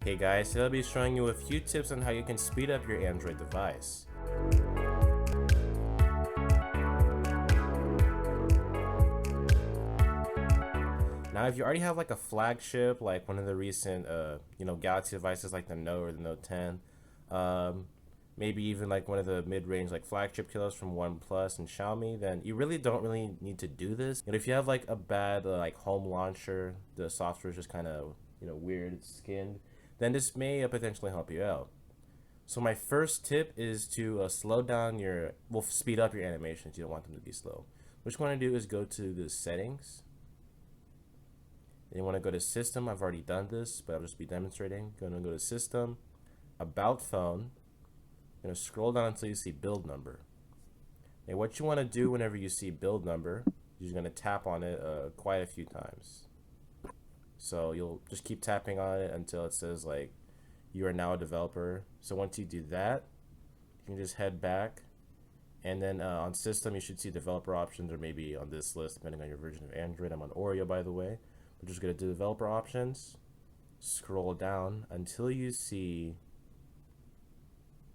Hey guys, today I'll be showing you a few tips on how you can speed up your Android device. Now if you already have like a flagship, like one of the recent Galaxy devices like the Note or the Note 10, maybe even like one of the mid-range like flagship killers from OnePlus and Xiaomi, then you really don't need to do this. And if you have like a bad like home launcher, the software is just kind of weird skinned, then this may potentially help you out. So my first tip is to slow down speed up your animations. You don't want them to be slow. What you want to do is go to the settings. Then you want to go to system. I've already done this, but I'll just be demonstrating. Going to go to system, about phone. You're going to scroll down until you see build number. And what you want to do whenever you see build number, you're going to tap on it quite a few times. So you'll just keep tapping on it until it says like you are now a developer. So once you do that, you can just head back, and then on system you should see developer options, or maybe on this list depending on your version of Android. I'm on Oreo, by the way. We're just going to do developer options, scroll down until you see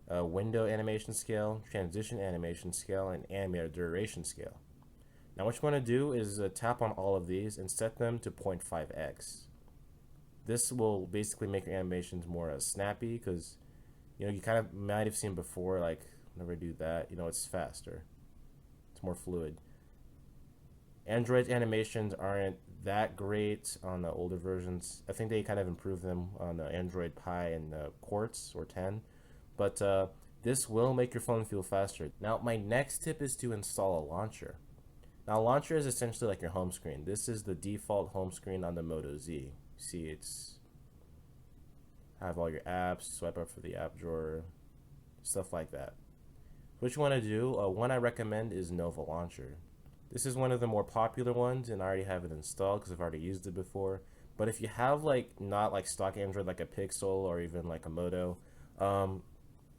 window animation scale, transition animation scale, and animator duration scale. Now what you want to do is tap on all of these and set them to 0.5x. This will basically make your animations more snappy, because you kind of might have seen before, like whenever I do that, it's faster, it's more fluid. Android's animations aren't that great on the older versions. I think they kind of improved them on the Android Pie and Quartz or 10, but this will make your phone feel faster. Now my next tip is to install a launcher. Now launcher is essentially like your home screen. This is the default home screen on the Moto Z. See, it's have all your apps, swipe up for the app drawer, stuff like that. What you want to do, one I recommend is Nova Launcher. This is one of the more popular ones, and I already have it installed because I've already used it before. But if you have not like stock Android like a Pixel or even like a Moto,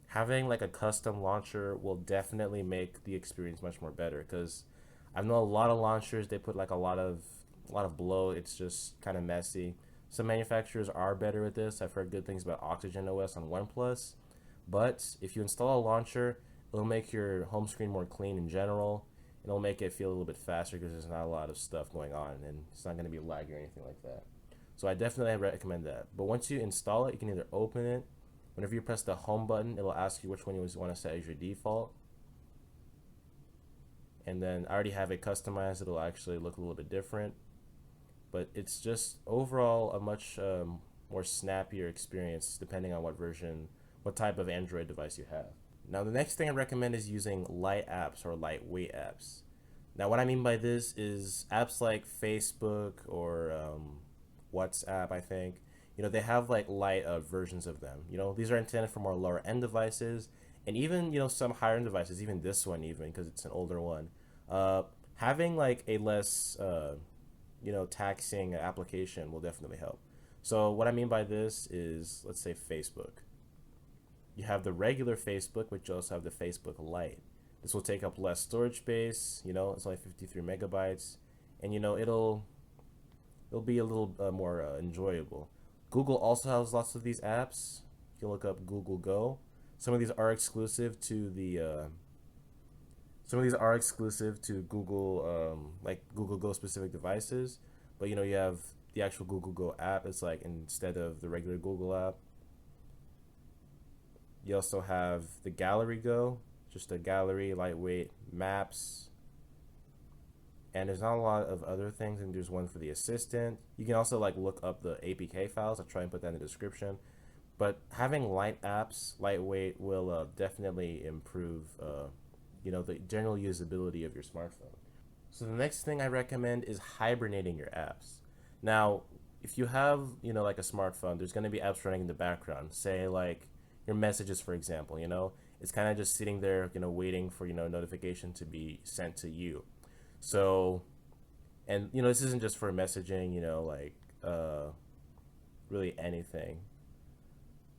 having like a custom launcher will definitely make the experience much more better, because I know a lot of launchers, they put like a lot of bloat. It's just kind of messy. Some manufacturers are better with this. I've heard good things about Oxygen OS on OnePlus, but if you install a launcher, it'll make your home screen more clean in general. It'll make it feel a little bit faster because there's not a lot of stuff going on, and it's not going to be laggy or anything like that. So I definitely recommend that. But once you install it, you can either open it. Whenever you press the home button, it'll ask you which one you want to set as your default. And then I already have it customized. It'll actually look a little bit different, but it's just overall a much more snappier experience depending on what type of Android device you have. Now the next thing I recommend is using light apps or lightweight apps. Now what I mean by this is apps like Facebook or WhatsApp, I think. They have like light versions of them. These are intended for more lower end devices, and even some higher end devices, even this one, even because it's an older one. Having like a less taxing application will definitely help. So what I mean by this is, let's say Facebook. You have the regular Facebook, but you also have the Facebook Lite. This will take up less storage space. It's only 53 megabytes, and it'll be a little more enjoyable. Google also has lots of these apps. You can look up Google Go. Some of these are exclusive to Google, like Google Go specific devices. But you have the actual Google Go app. It's like instead of the regular Google app. You also have the Gallery Go, just a gallery, lightweight, maps, and there's not a lot of other things. And there's one for the assistant. You can also like look up the APK files. I'll try and put that in the description. But having light apps, lightweight, will definitely improve the general usability of your smartphone. So the next thing I recommend is hibernating your apps. Now, if you have like a smartphone, there's going to be apps running in the background. Say like your messages, for example. It's kind of just sitting there, waiting for notification to be sent to you. So, and this isn't just for messaging, really anything.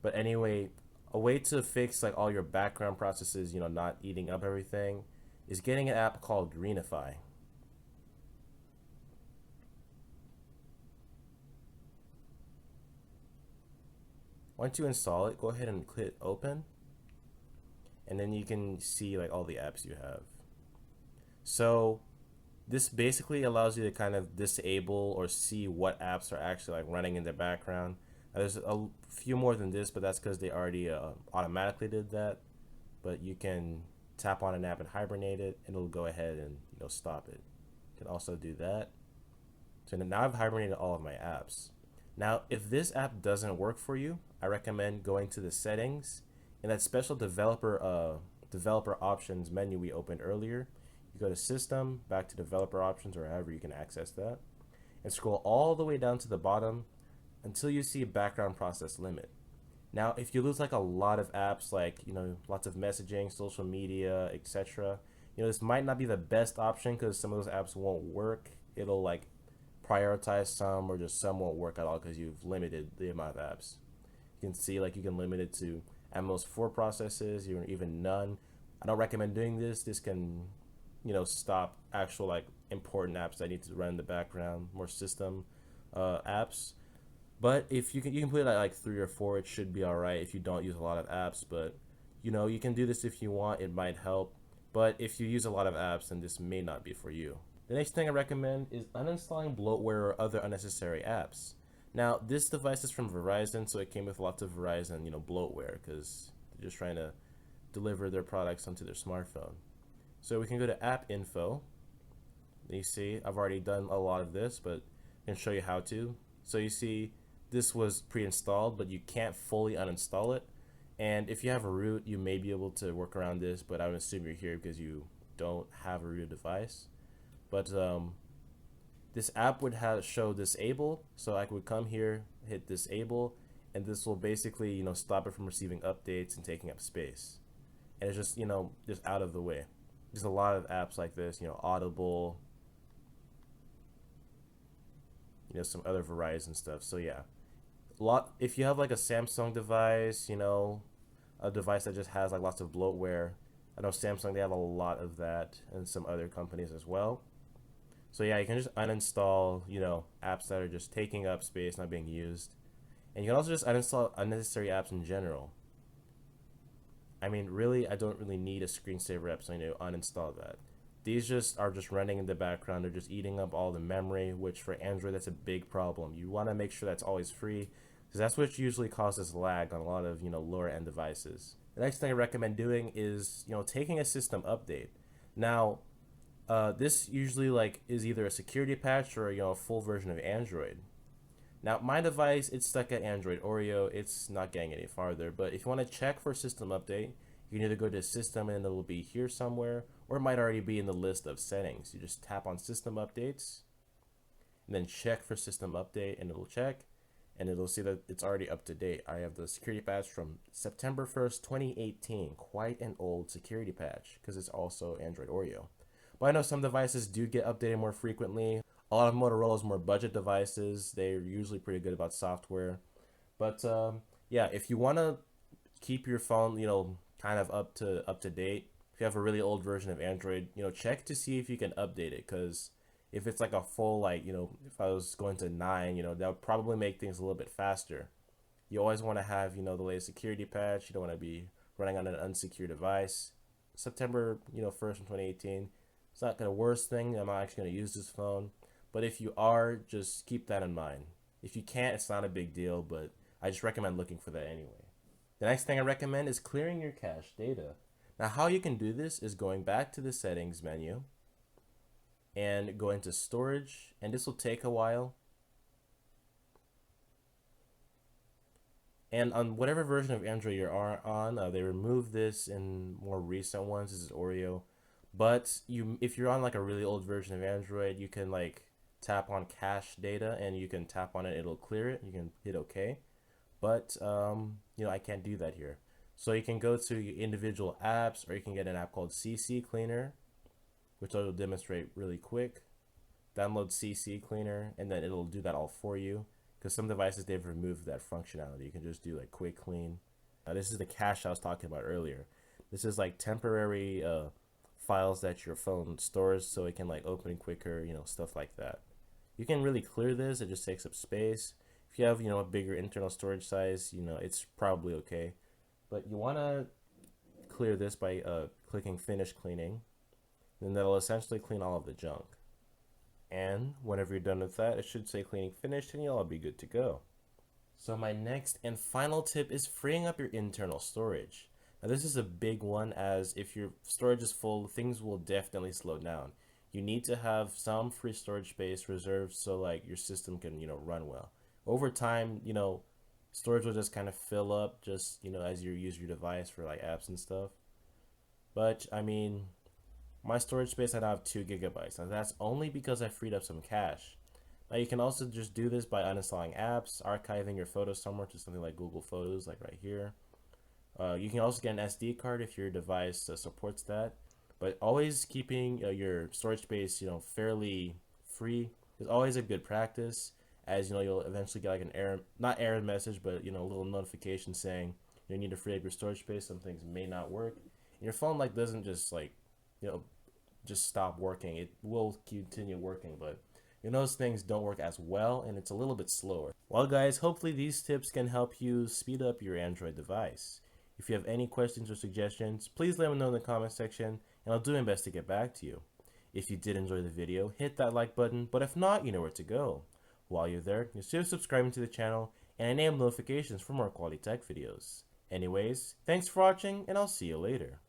But anyway, a way to fix like all your background processes, not eating up everything, is getting an app called Greenify. Once you install it, go ahead and click open, and then you can see like all the apps you have. So this basically allows you to kind of disable or see what apps are actually like running in the background. There's a few more than this, but that's because they already automatically did that. But you can tap on an app and hibernate it, and it'll go ahead and stop it. You can also do that. So now I've hibernated all of my apps. Now, if this app doesn't work for you, I recommend going to the settings and that special developer options menu we opened earlier. You go to System, back to Developer Options, or however you can access that, and scroll all the way down to the bottom until you see Background Process Limit. Now, if you lose like a lot of apps, like lots of messaging, social media, etc., this might not be the best option because some of those apps won't work. It'll like prioritize some, or just some won't work at all because you've limited the amount of apps. You can see like you can limit it to at most 4 processes, or even none. I don't recommend doing this. This can stop actual like important apps that need to run in the background, more system apps. But if you can put it at like 3 or 4, it should be all right if you don't use a lot of apps. But you can do this if you want. It might help. But if you use a lot of apps, then this may not be for you. The next thing I recommend is uninstalling bloatware or other unnecessary apps. Now, this device is from Verizon, so it came with lots of Verizon, bloatware, because they're just trying to deliver their products onto their smartphone. So we can go to App Info. You see, I've already done a lot of this, but I can show you how to. So you see, this was pre-installed, but you can't fully uninstall it. And if you have a root, you may be able to work around this, but I would assume you're here because you don't have a rooted device. But this app would show disable, so I would come here, hit disable, and this will basically stop it from receiving updates and taking up space. And it's just just out of the way. There's a lot of apps like this, Audible, some other Verizon stuff. So yeah, if you have like a Samsung device, a device that just has like lots of bloatware. I know Samsung, they have a lot of that, and some other companies as well. So yeah, you can just uninstall, apps that are just taking up space, not being used. And you can also just uninstall unnecessary apps in general. I mean, really, I don't really need a screensaver app, so I need to uninstall that. These are just running in the background. They're just eating up all the memory, which for Android, that's a big problem. You want to make sure that's always free, because that's what usually causes lag on a lot of, lower end devices. The next thing I recommend doing is, taking a system update. Now, this usually is either a security patch or a full version of Android. Now my device, it's stuck at Android Oreo. It's not getting any farther. But if you want to check for system update, you can either go to system and it'll be here somewhere, or it might already be in the list of settings. You just tap on system updates and then check for system update, and it'll check and it'll see that it's already up to date. I have the security patch from September 1st, 2018. Quite an old security patch because it's also Android Oreo. But I know some devices do get updated more frequently. A lot of Motorola's more budget devices, they're usually pretty good about software. But yeah, if you want to keep your phone, kind of up to date, if you have a really old version of Android, check to see if you can update it. Because if it's like a full, if I was going to 9, that would probably make things a little bit faster. You always want to have, the latest security patch. You don't want to be running on an unsecured device. September, 1st in 2018. It's not the worst thing. I'm not actually going to use this phone. But if you are, just keep that in mind. If you can't, it's not a big deal, but I just recommend looking for that anyway. The next thing I recommend is clearing your cache data. Now, how you can do this is going back to the settings menu and go into storage, and this will take a while. And on whatever version of Android you're on, they removed this in more recent ones. This is Oreo. But if you're on like a really old version of Android, you can tap on cache data and you can tap on it, it'll clear it. You can hit OK. But I can't do that here. So you can go to your individual apps, or you can get an app called CC Cleaner, which I will demonstrate really quick. Download CC Cleaner, and then it'll do that all for you. Because some devices, they've removed that functionality. You can just do quick clean. This is the cache I was talking about earlier. This is temporary files that your phone stores so it can open quicker, stuff like that. You can really clear this. It just takes up space. If you have, a bigger internal storage size, it's probably okay. But you want to clear this by clicking Finish Cleaning. Then that'll essentially clean all of the junk. And whenever you're done with that, it should say cleaning finished and you'll all be good to go. So my next and final tip is freeing up your internal storage. Now this is a big one, as if your storage is full, things will definitely slow down. You need to have some free storage space reserved so like your system can, run well. Over time, storage will just kind of fill up just, as you use your device for like apps and stuff. But I mean, my storage space I now have 2 gigabytes. Now that's only because I freed up some cache. Now you can also just do this by uninstalling apps, archiving your photos somewhere to something like Google Photos, like right here. You can also get an SD card if your device supports that. But always keeping your storage space, fairly free is always a good practice. As you'll eventually get like an error, not error message, but a little notification saying you need to free up your storage space. Some things may not work. And your phone like doesn't just like, just stop working. It will continue working, but those things don't work as well and it's a little bit slower. Well guys, hopefully these tips can help you speed up your Android device. If you have any questions or suggestions, please let me know in the comment section and I'll do my best to get back to you. If you did enjoy the video, hit that like button, but if not, you know where to go. While you're there, consider subscribing to the channel and enable notifications for more quality tech videos. Anyways, thanks for watching and I'll see you later.